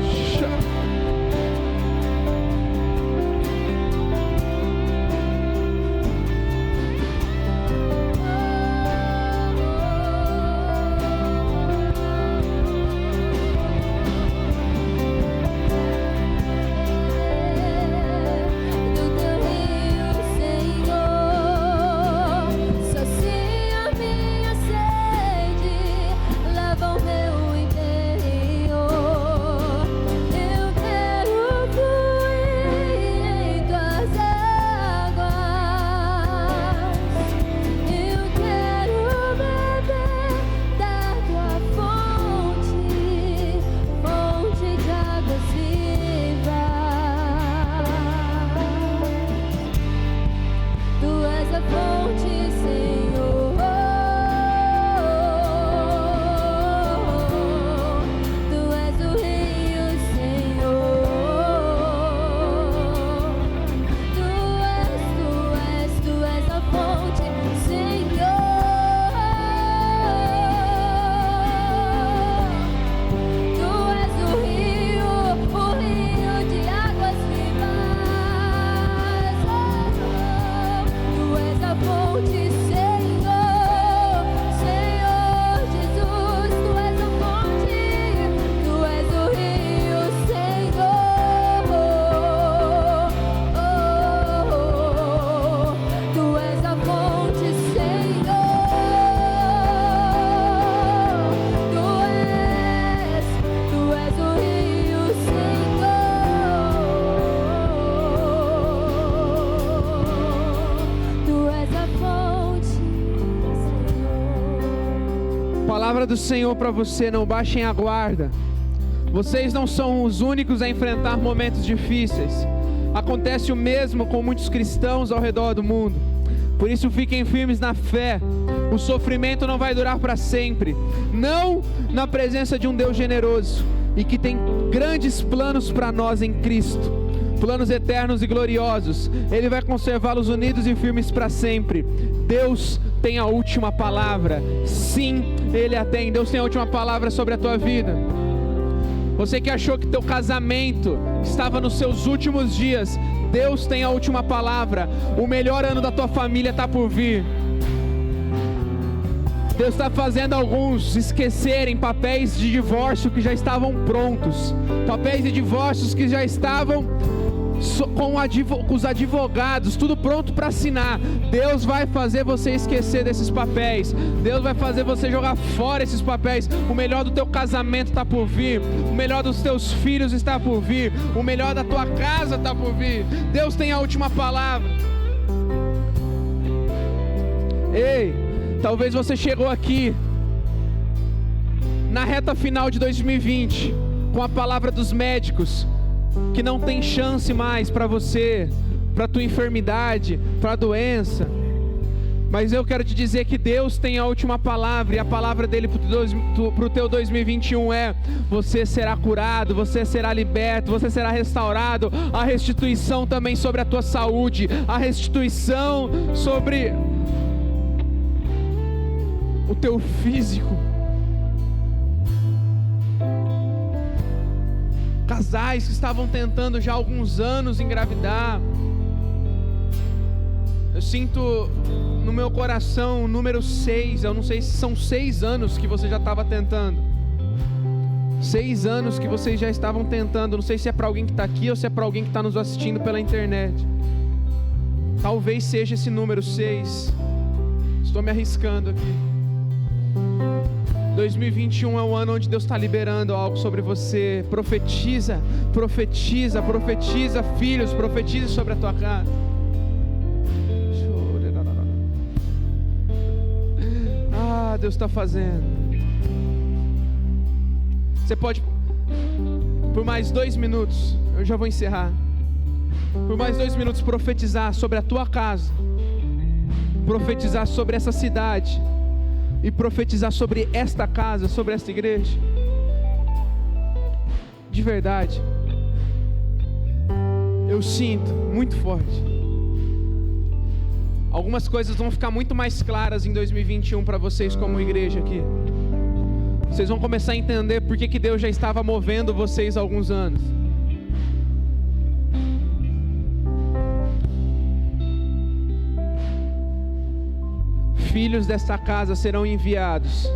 Palavra do Senhor para você: não baixem a guarda. Vocês não são os únicos a enfrentar momentos difíceis. Acontece o mesmo com muitos cristãos ao redor do mundo. Por isso fiquem firmes na fé. O sofrimento não vai durar para sempre. Não na presença de um Deus generoso e que tem grandes planos para nós em Cristo. Planos eternos e gloriosos. Ele vai conservá-los unidos e firmes para sempre. Deus tem a última palavra. Sim, Ele a tem. Deus tem a última palavra sobre a tua vida. Você que achou que teu casamento estava nos seus últimos dias, Deus tem a última palavra. O melhor ano da tua família está por vir. Deus está fazendo alguns esquecerem papéis de divórcio que já estavam prontos. Papéis de divórcios que já estavam com os advogados, tudo pronto para assinar. Deus vai fazer você esquecer desses papéis. Deus vai fazer você jogar fora esses papéis. O melhor do teu casamento está por vir. O melhor dos teus filhos está por vir. O melhor da tua casa está por vir. Deus tem a última palavra. Ei, talvez você chegou aqui na reta final de 2020 com a palavra dos médicos que não tem chance mais para você, para tua enfermidade, para a doença. Mas eu quero te dizer que Deus tem a última palavra, e a palavra dele para o teu 2021 é: você será curado, você será liberto, você será restaurado. A restituição também sobre a tua saúde, a restituição sobre o teu físico. Casais que estavam tentando já há alguns anos engravidar, Eu sinto no meu coração o número 6. Eu não sei se são 6 anos que você já estava tentando. 6 anos que vocês já estavam tentando. Não sei se é para alguém que está aqui ou se é para alguém que está nos assistindo pela internet. Talvez seja esse número 6. Estou me arriscando aqui. 2021 é o ano onde Deus está liberando algo sobre você. Profetiza, profetiza, profetiza, filhos, profetiza sobre a tua casa. Ah, Deus está fazendo. Você pode, por mais 2 minutos, eu já vou encerrar. Por mais 2 minutos, profetizar sobre a tua casa, profetizar sobre essa cidade e profetizar sobre esta casa, sobre esta igreja. De verdade, eu sinto muito forte. Algumas coisas vão ficar muito mais claras em 2021 para vocês como igreja aqui. Vocês vão começar a entender por que Deus já estava movendo vocês há alguns anos. Filhos desta casa serão enviados,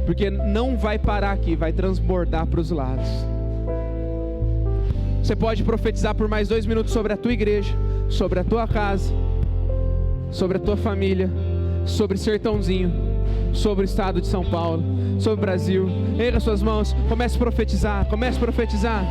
porque não vai parar aqui, vai transbordar para os lados. Você pode profetizar por mais 2 minutos sobre a tua igreja, sobre a tua casa, sobre a tua família, sobre Sertãozinho, sobre o estado de São Paulo, sobre o Brasil. Erga suas mãos, comece a profetizar, comece a profetizar.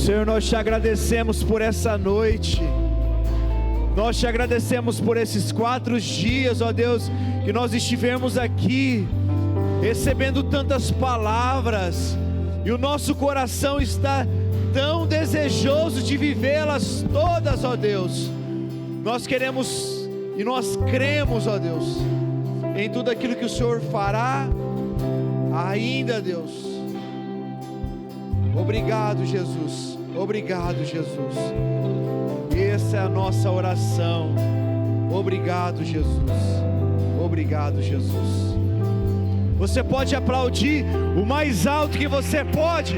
Senhor, nós te agradecemos por essa noite. Nós te agradecemos por esses 4 dias, ó Deus, que nós estivemos aqui, recebendo tantas palavras, e o nosso coração está tão desejoso de vivê-las todas, ó Deus. Nós queremos e nós cremos, ó Deus, em tudo aquilo que o Senhor fará ainda, Deus. Obrigado, Jesus. Obrigado, Jesus. Essa é a nossa oração. Obrigado, Jesus. Obrigado, Jesus. Você pode aplaudir o mais alto que você pode.